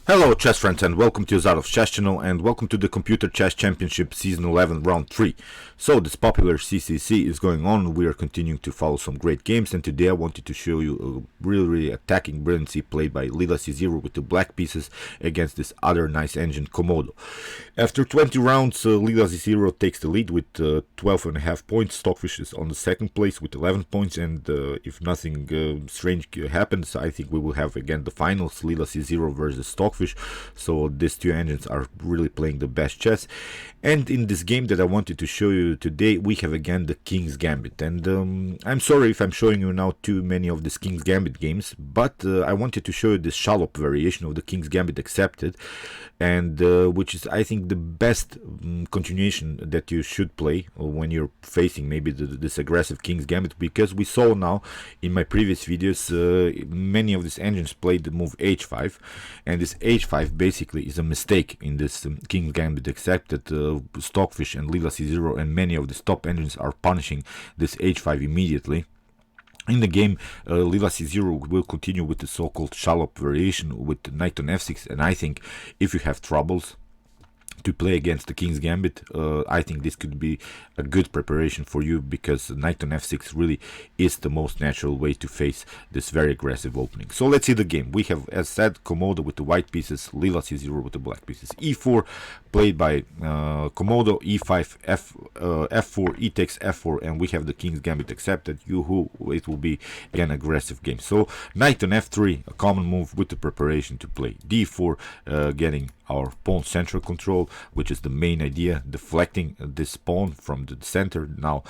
Hello chess friends and welcome to Jozarov's chess channel and welcome to the Computer Chess Championship Season 11 Round 3. So this popular CCC is going on, we are continuing to follow some great games, and today I wanted to show you a really attacking brilliancy played by Leela C Zero with the black pieces against this other nice engine Komodo. After 20 rounds, Leela C Zero takes the lead with 12.5 points, Stockfish is on the second place with 11 points, and if nothing strange happens, I think we will have again the finals, Leela C Zero versus Stockfish. So these two engines are really playing the best chess. And in this game that I wanted to show you today, we have again the King's Gambit. And I'm sorry if I'm showing you now too many of these King's Gambit games, but I wanted to show you this Shallop variation of the King's Gambit accepted, and which is, I think, the best continuation that you should play when you're facing maybe this aggressive King's Gambit, because we saw now in my previous videos many of these engines played the move h5, and this h5 basically is a mistake in this King's Gambit accepted. Stockfish and Leela C Zero and many of the top engines are punishing this h5 immediately. In the game, Leela C Zero will continue with the so-called Shallop variation with knight on f6, and I think if you have troubles to play against the King's Gambit, I think this could be a good preparation for you, because knight on f6 really is the most natural way to face this very aggressive opening. So let's see the game. We have, as said, Komodo with the white pieces, Leela C Zero with the black pieces. e4 played by Komodo, e5, f4, e takes f4, and we have the King's Gambit accepted. It will be again aggressive game. So knight on f3, a common move with the preparation to play d4, getting our pawn central control, which is the main idea, deflecting this pawn from the center, now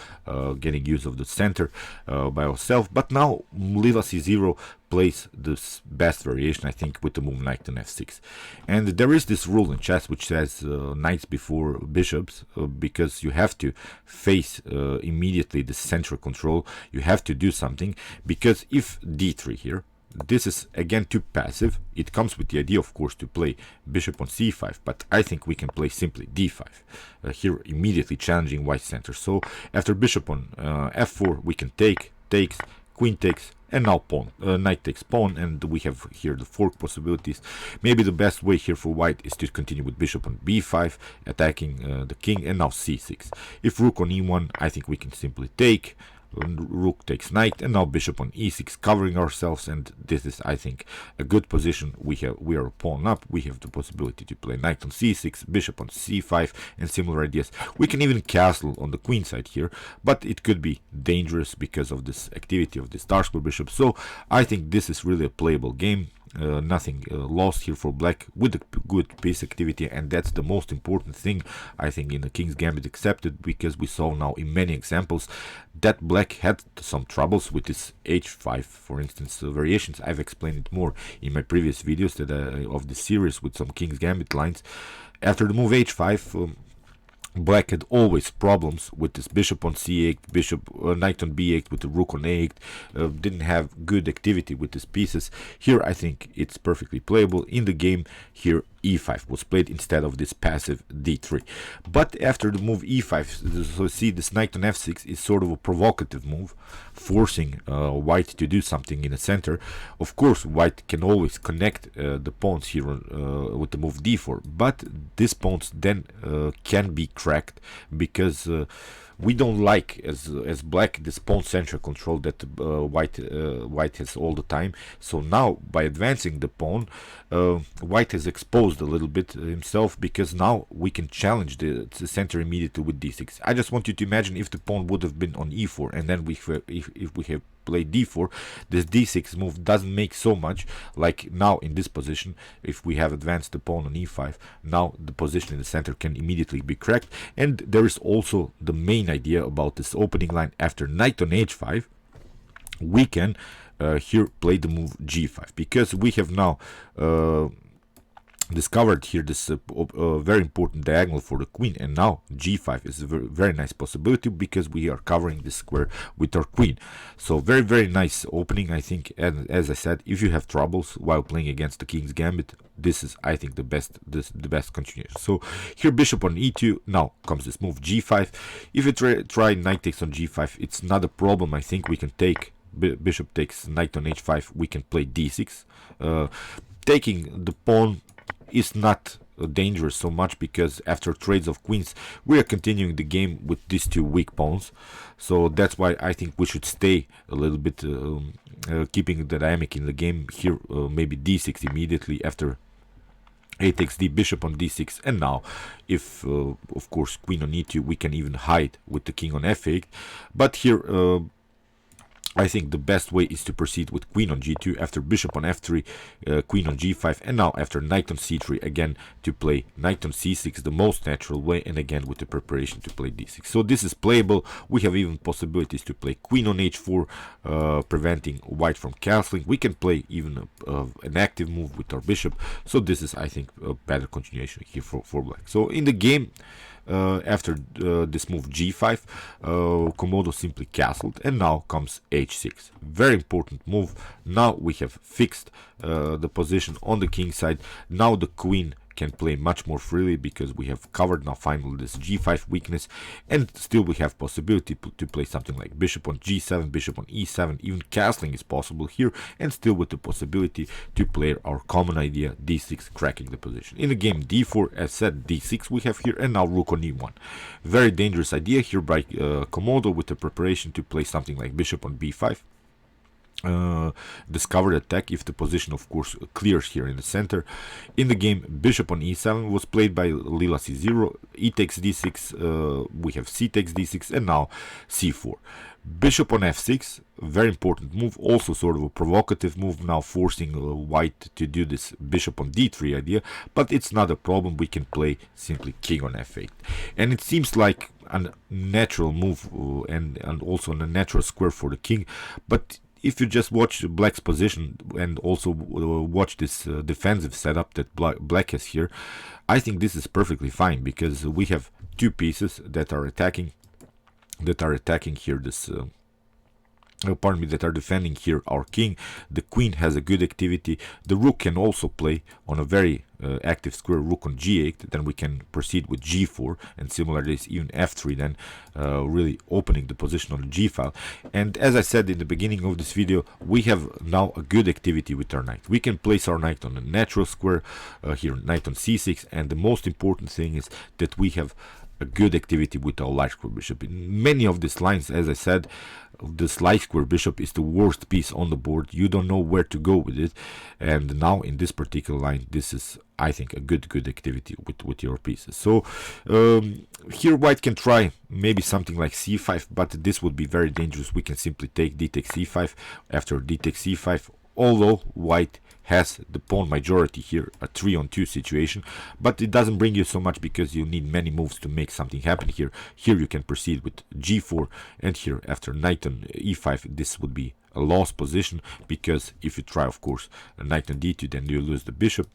getting use of the center by ourselves. But now Leela C Zero plays this best variation, I think, with the move knight on f6. And there is this rule in chess which says knights before bishops, because you have to face immediately the central control. You have to do something, because if d3 here, this is again too passive. It comes with the idea, of course, to play bishop on c5, but I think we can play simply d5 here, immediately challenging white center. So after bishop on f4, we can takes, queen takes, and now pawn, knight takes pawn, and we have here the fork possibilities. Maybe the best way here for white is to continue with bishop on b5, attacking the king, and now c6. If rook on e1, I think we can simply take. Rook takes knight, and now bishop on e6, covering ourselves, and this is, I think, a good position. We are a pawn up. We have the possibility to play knight on c6, bishop on c5, and similar ideas. We can even castle on the queen side here, but it could be dangerous because of this activity of this dark square bishop. So I think this is really a playable game. Nothing lost here for black with a good piece activity, and that's the most important thing, I think, in the King's Gambit accepted, because we saw now in many examples that black had some troubles with this h5, for instance, variations. I've explained it more in my previous videos of this series with some King's Gambit lines. After the move h5, black had always problems with this bishop on c8, knight on b8 with the rook on a8, didn't have good activity with these pieces. Here I think it's perfectly playable. In the game here, e5 was played instead of this passive d3. But after the move e5, so see, this knight on f6 is sort of a provocative move, forcing white to do something in the center. Of course, white can always connect the pawns here with the move d4, but these pawns then can be cracked, because we don't like, as black, this pawn central control that white has all the time. So now by advancing the pawn, white has exposed a little bit himself, because now we can challenge the center immediately with d6. I just want you to imagine if the pawn would have been on e4, and then if we have played d4, this d6 move doesn't make so much. Like now in this position, if we have advanced the pawn on e5, now the position in the center can immediately be cracked. And there is also the main idea about this opening line. After knight on h5, we can here play the move g5, because we have now discovered here this very important diagonal for the queen, and now g5 is a very nice possibility, because we are covering this square with our queen. So very nice opening, I think. And as I said, if you have troubles while playing against the King's Gambit, this is, I think, the best continuation. So here bishop on e2, now comes this move g5. If you try knight takes on g5, it's not a problem. I think we can take bishop takes knight on h5, we can play d6, taking the pawn is not dangerous so much, because after trades of queens we are continuing the game with these two weak pawns. So that's why I think we should stay a little bit, keeping the dynamic in the game here. Maybe d6 immediately after a takes d, bishop on d6, and now if of course queen on e2, we can even hide with the king on f8. But here I think the best way is to proceed with queen on g2 after bishop on f3, queen on g5, and now after knight on c3 again to play knight on c6, the most natural way, and again with the preparation to play d6. So this is playable. We have even possibilities to play queen on h4, preventing white from castling. We can play even an active move with our bishop. So this is, I think, a better continuation here for black. So in the game, after this move g5, Komodo simply castled, and now comes h6. Very important move. Now we have fixed the position on the king side. Now the queen can play much more freely, because we have covered now finally this g5 weakness, and still we have possibility to play something like bishop on g7, bishop on e7, even castling is possible here, and still with the possibility to play our common idea d6, cracking the position. In the game d4, as said, d6 we have here, and now rook on e1. Very dangerous idea here by Komodo, with the preparation to play something like bishop on b5. Discovered attack if the position of course clears here in the center. In the game, bishop on e7 was played by Leela C Zero, e takes d6, we have c takes d6, and now c4. Bishop on f6, very important move, also sort of a provocative move, now forcing white to do this bishop on d3 idea, but it's not a problem. We can play simply king on f8, and it seems like a natural move, and also a natural square for the king. But if you just watch black's position and also watch this defensive setup that black has here, I think this is perfectly fine, because we have two pieces that are attacking here this pardon me, that are defending here our king. The queen has a good activity. The rook can also play on a very active square, rook on g8. Then we can proceed with g4, and similarly even f3, then really opening the position on the g file. And as I said in the beginning of this video, we have now a good activity with our knight. We can place our knight on a natural square here, knight on c6, and the most important thing is that we have a good activity with our light square bishop. In many of these lines, as I said, this light square bishop is the worst piece on the board. You don't know where to go with it, and now in this particular line, this is, I think, a good activity with your pieces. So here white can try maybe something like c5, but this would be very dangerous. We can simply take d takes c5 after d takes c5, although white has the pawn majority here, a 3-on-2 situation, but it doesn't bring you so much, because you need many moves to make something happen here. Here you can proceed with g4, and here after knight on e5, this would be a lost position, because if you try, of course, a knight on d2, then you lose the bishop.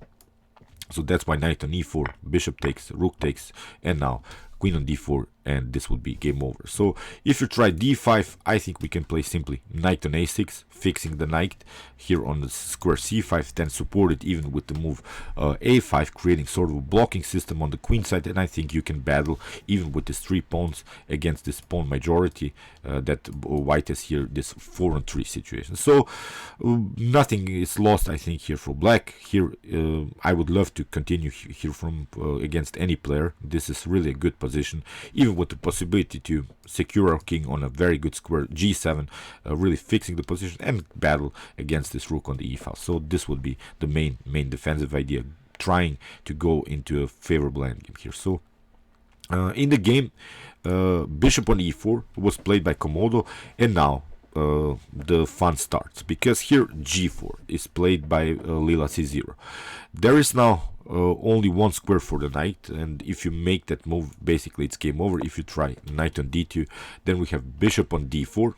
So that's why knight on e4, bishop takes, rook takes, and now queen on d4, and this would be game over. So if you try d5, I think we can play simply knight on a6, fixing the knight here on the square c5, then support it even with the move a5, creating sort of a blocking system on the queen side. And I think you can battle even with these 3 pawns against this pawn majority that white has here, this 4-on-3 situation. So nothing is lost, I think, here for black. Here I would love to continue here from against any player. This is really a good position, even with the possibility to secure our king on a very good square g7, really fixing the position and battle against this rook on the e file. So this would be the main defensive idea, trying to go into a favorable endgame here. So in the game, bishop on e4 was played by Komodo, and now the fun starts, because here g4 is played by Leela C Zero. There is now only one square for the knight, and if you make that move, basically it's game over. If you try knight on d2, then we have bishop on d4,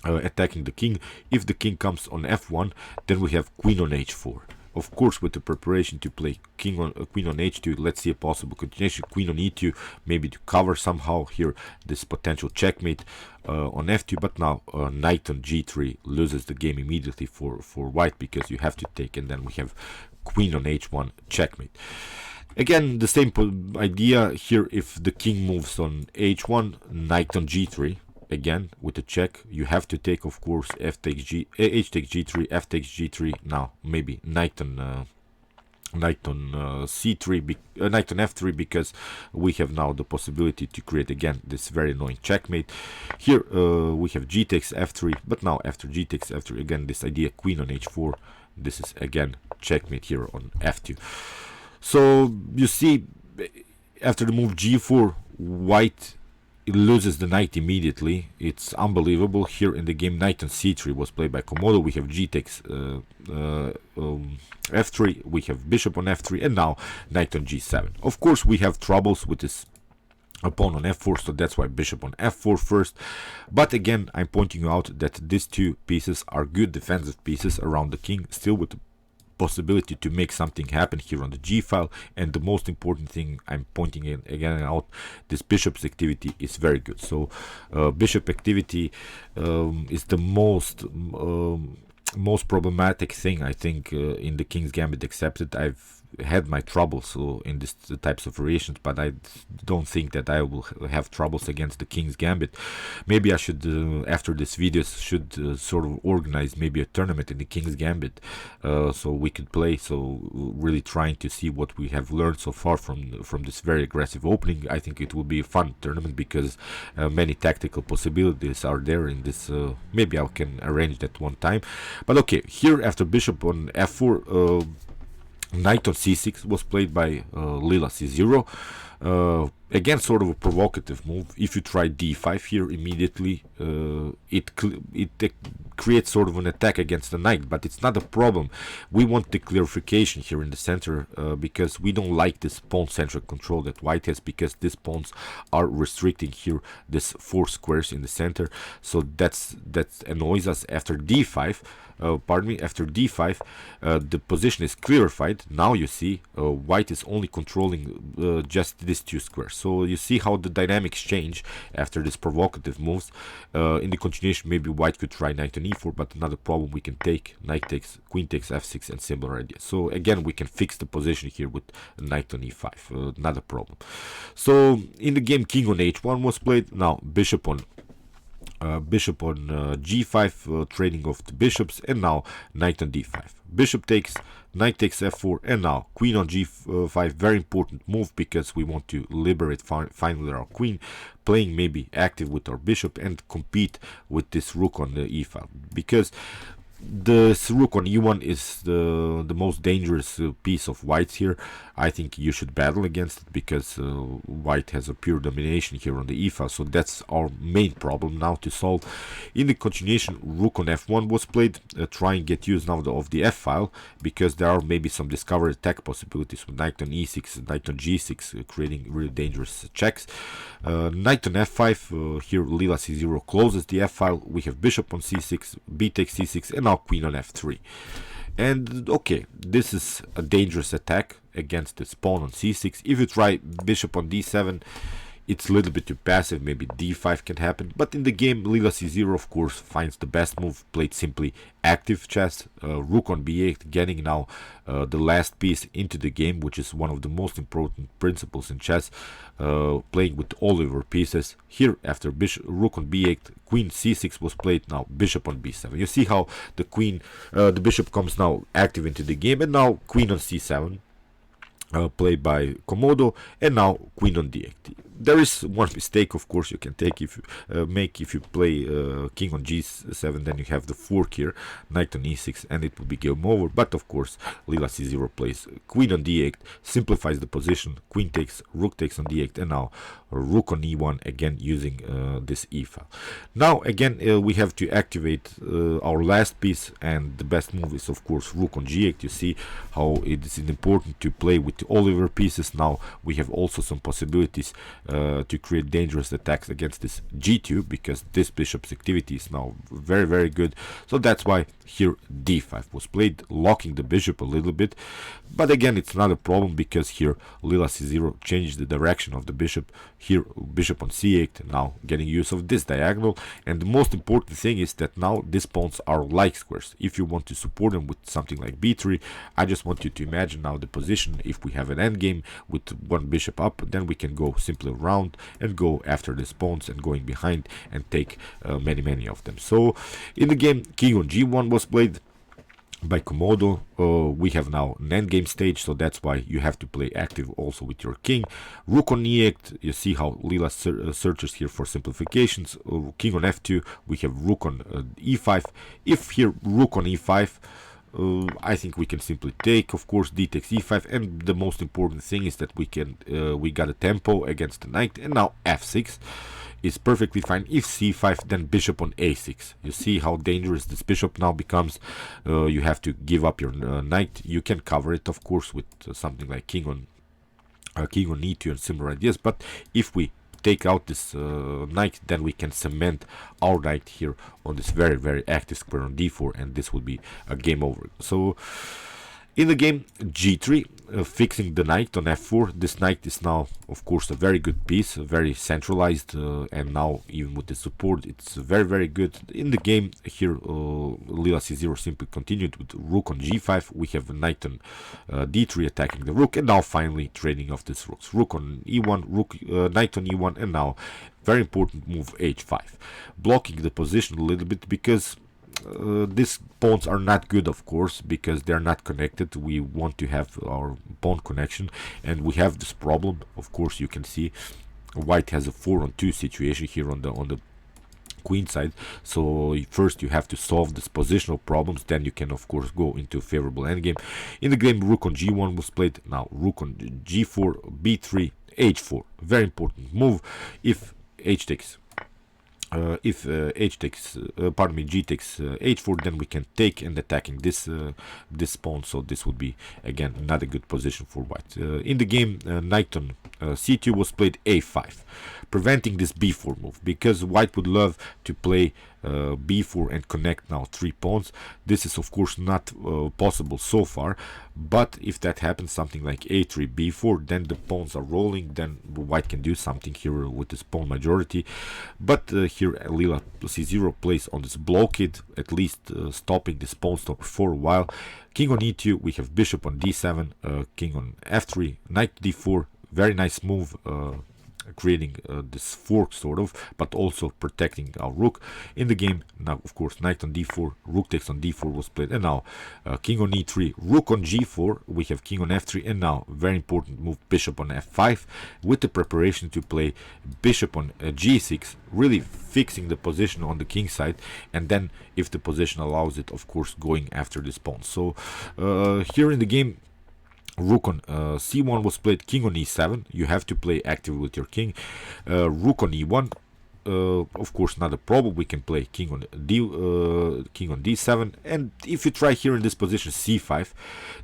attacking the king. If the king comes on f1, then we have queen on h4. Of course, with the preparation to play queen on h2, let's see a possible continuation. Queen on e2, maybe to cover somehow here this potential checkmate on f2. But now knight on g3 loses the game immediately for white, because you have to take, and then we have queen on h1, checkmate. Again, the same idea here. If the king moves on h1, knight on g3. Again, with the check, you have to take, of course, h takes g3, f takes g3. Now maybe knight on knight on c3, knight on f3, because we have now the possibility to create again this very annoying checkmate. Here we have g takes f3, but now after g takes f3, again this idea queen on h4, this is again checkmate here on f2. So you see, after the move g4, white loses the knight immediately. It's unbelievable. Here in the game, knight on c3 was played by Komodo. We have g takes f3, we have bishop on f3, and now knight on g7. Of course, we have troubles with this pawn on f4, so that's why bishop on f4 first. But again, I'm pointing out that these two pieces are good defensive pieces around the king, still with the possibility to make something happen here on the g file. And the most important thing I'm pointing in again out, this bishop's activity is very good. So bishop activity is the most problematic thing, I think, in the King's Gambit accepted. I've had my troubles in these types of variations, but I don't think that I will have troubles against the King's Gambit. Maybe I should, after this video, should sort of organize maybe a tournament in the King's Gambit, so we could play. So really trying to see what we have learned so far from this very aggressive opening. I think it will be a fun tournament because many tactical possibilities are there in this. Maybe I can arrange that one time. But okay, here after bishop on f4, knight on c6 was played by Leela C Zero. Again, sort of a provocative move. If you try d5 here immediately, it creates sort of an attack against the knight, but it's not a problem. We want the clarification here in the center, because we don't like this pawn-centric control that white has, because these pawns are restricting here this 4 squares in the center. So that annoys us. After d5, after d5, the position is clarified. Now you see white is only controlling just these 2 squares. So you see how the dynamics change after this provocative moves. In the continuation, maybe white could try knight on e4, but another problem we can take knight takes, queen takes f6, and similar ideas. So again, we can fix the position here with knight on e5, not a problem. So in the game, king on h1 was played. Now bishop on g5, trading of the bishops, and now knight on d5. Bishop takes, knight takes f4, and now queen on g5. Very important move because we want to liberate finally our queen, playing maybe active with our bishop and compete with this rook on the e file, because the rook on e1 is the most dangerous piece of white's here. I think you should battle against it because white has a pure domination here on the e file. So that's our main problem now to solve. In the continuation, rook on f1 was played. Try and get use now of the f file, because there are maybe some discovered attack possibilities with knight on e6, knight on g6, creating really dangerous checks. Knight on f5, here Leela C Zero closes the f file. We have bishop on c6, b takes c6, and now queen on f3. And okay, this is a dangerous attack against this pawn on c6. If you try bishop on d7, it's a little bit too passive. Maybe d5 can happen, but in the game, Leela C Zero of course finds the best move, played simply active chess. Rook on b8, getting now the last piece into the game, which is one of the most important principles in chess, playing with all of your pieces. Here after rook on b8, queen c6 was played. Now bishop on b7. You see how the bishop comes now active into the game, and now queen on c7, played by Komodo, and now queen on d8. There is one mistake, of course, you can take if you play king on g7, then you have the fork here, knight on e6, and it will be game over. But of course, Leela C Zero plays queen on d8, simplifies the position. Queen takes, rook takes on d8, and now rook on e1, again using this e file. Now again, we have to activate our last piece, and the best move is of course rook on g8. You see how it is important to play with all of your pieces. Now we have also some possibilities to create dangerous attacks against this g2, because this bishop's activity is now very, very good. So that's why here d5 was played, locking the bishop a little bit. But again, it's not a problem, because here Leela C Zero changed the direction of the bishop. Here bishop on c8, now getting use of this diagonal. And the most important thing is that now these pawns are like squares. If you want to support them with something like b3, I just want you to imagine now the position. If we have an endgame with one bishop up, then we can go simply around and go after these pawns and going behind and take many of them. So in the game, king on g1 was played. by Komodo. We have now an endgame stage, so that's why you have to play active also with your king. Rook on e8, you see how Leela searches here for simplifications. King on f2, we have rook on e5. If here rook on e5, I think we can simply take, of course, d takes e5, and the most important thing is that we got a tempo against the knight, and now f6 is perfectly fine. If c5, then bishop on a6. You see how dangerous this bishop now becomes. You have to give up your knight. You can cover it, of course, with something like king on e2 and similar ideas, but if we take out this knight, then we can cement our knight here on this very, very active square on d4, and this would be a game over. So in the game g3, fixing the knight on f4. This knight is now, of course, a very good piece, very centralized, and now even with the support, it's very, very good. In the game here, Leela C Zero simply continued with rook on g5. We have a knight on d3 attacking the rook, and now finally trading off these rooks. Rook on e1, knight on e1, and now very important move h5, blocking the position a little bit because these pawns are not good, of course, because they're not connected. We want to have our pawn connection, and we have this problem. Of course, you can see white has a 4-on-2 situation here on the queen side. So first you have to solve this positional problems, then you can of course go into a favorable endgame. In the game, rook on g1 was played. Now rook on g4, b3, h4. Very important move. If h takes g takes h4, then we can take and attacking this pawn. So this would be again not a good position for white. In the game, knight on c2 was played a5, preventing this b4 move, because white would love to play b4 and connect now 3 pawns. This is of course not possible so far, but if that happens, something like a3 b4, then the pawns are rolling, then white can do something here with this pawn majority. But here Leela C Zero plays on this blockade, at least stopping this pawn stopper for a while. King on e2, we have bishop on d7, king on f3, knight d4. Very nice move, creating this fork sort of, but also protecting our rook. In the game now, of course, knight on d4, rook takes on d4 was played, and now king on e3, rook on g4, we have king on f3, and now very important move, bishop on f5, with the preparation to play bishop on g6, really fixing the position on the king side, and then if the position allows it, of course, going after this pawn. So here in the game, rook on c1 was played, king on e7. You have to play active with your king. Rook on e1, of course, not a problem. We can play king on d7, and if you try here in this position c5,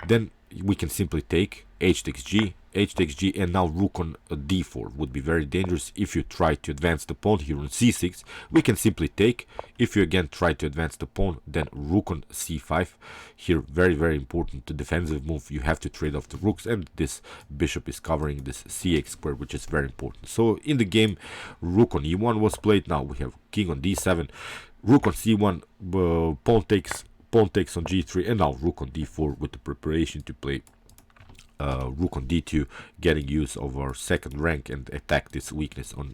then we can simply take h takes g, and now rook on d4 would be very dangerous. If you try to advance the pawn here on c6, we can simply take. If you again try to advance the pawn, then rook on c5. Here, very, very important defensive move. You have to trade off the rooks, and this bishop is covering this cx square, which is very important. So in the game, rook on e1 was played. Now we have king on d7, rook on c1, pawn takes on g3, and now rook on d4 with the preparation to play rook on d2, getting use of our second rank and attack this weakness on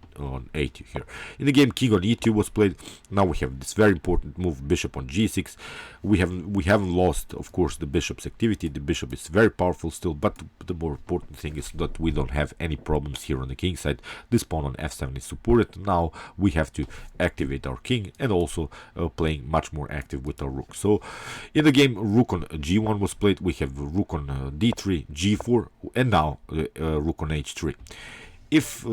a2 here. In the game, king on e2 was played. Now we have this very important move, bishop on g6. We haven't lost, of course, the bishop's activity. The bishop is very powerful still, but the more important thing is that we don't have any problems here on the king side. This pawn on f7 is supported. Now we have to activate our king, and also playing much more active with our rook. So in the game, rook on g1 was played. We have rook on d3, g4, and now rook on h3. If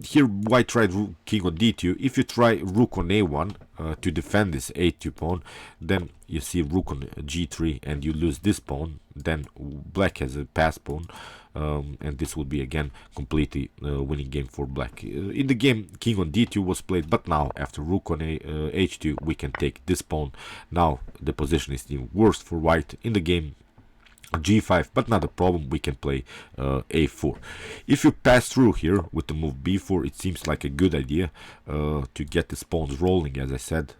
here white tried king on d2, if you try rook on a1 to defend this a2 pawn, then you see rook on g3 and you lose this pawn. Then black has a pass pawn, and this would be again completely winning game for black. In the game, king on d2 was played, but now after rook on h2, we can take this pawn. Now the position is even worse for white. In the game, g5, but not a problem. We can play a4. If you pass through here with the move b4, it seems like a good idea to get the pawns rolling, as I said,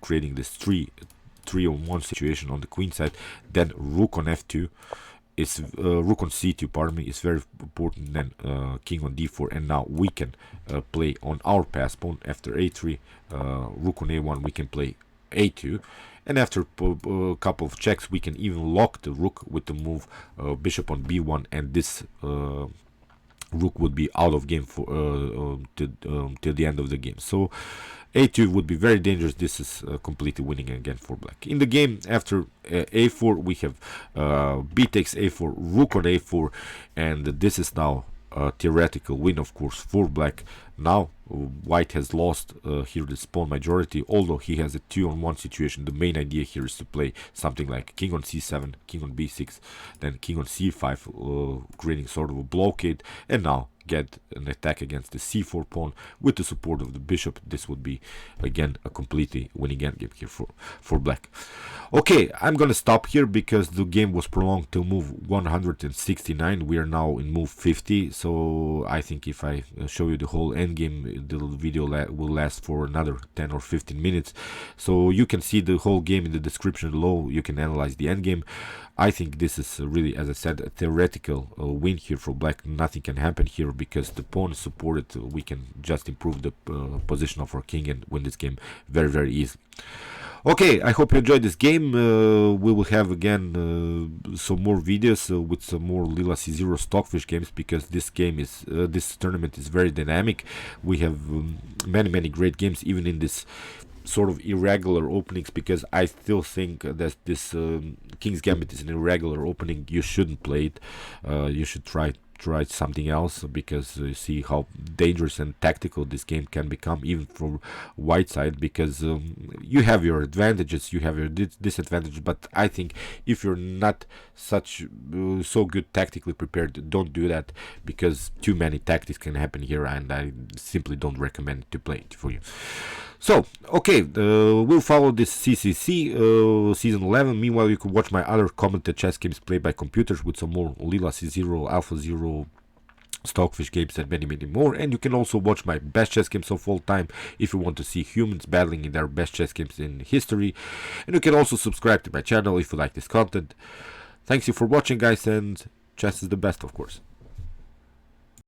creating this 3-on-1 situation on the queen side. Then rook on f2 is rook on c2, pardon me, is very important. Then king on d4, and now we can play on our pass pawn after a3. Rook on a1, we can play a2, and after a couple of checks we can even lock the rook with the move bishop on b1, and this rook would be out of game for till the end of the game. So a2 would be very dangerous. This is completely winning again for black. In the game after a4 we have b takes a4, rook on a4, and this is now a theoretical win, of course, for black. Now white has lost here the pawn majority, although he has a 2-on-1 situation. The main idea here is to play something like king on c7, king on b6, then king on c5, creating sort of a blockade, and now get an attack against the c4 pawn with the support of the bishop. This would be again a completely winning endgame here for black. Okay, I'm gonna stop here because the game was prolonged till move 169. We are now in move 50, so I think if I show you the whole endgame, the video will last for another 10 or 15 minutes. So you can see the whole game in the description below. You can analyze the endgame. I think this is really, as I said, a theoretical win here for black. Nothing can happen here because the pawn is supported. We can just improve the position of our king and win this game very, very easily. Okay, I hope you enjoyed this game. We will have again some more videos with some more Leela C Zero stockfish games, because this game is this tournament is very dynamic. We have many great games, even in this sort of irregular openings, because I still think that this King's Gambit is an irregular opening. You shouldn't play it. You should try something else, because you see how dangerous and tactical this game can become, even from white side, because you have your advantages, you have your disadvantages, but I think if you're not so good tactically prepared, don't do that, because too many tactics can happen here, and I simply don't recommend to play it for you. So, okay, we'll follow this CCC Season 11. Meanwhile, you can watch my other commented chess games played by computers with some more Leela C Zero, Alpha Zero, stockfish games, and many more. And you can also watch my best chess games of all time if you want to see humans battling in their best chess games in history. And you can also subscribe to my channel if you like this content. Thanks you for watching, guys, and chess is the best, of course.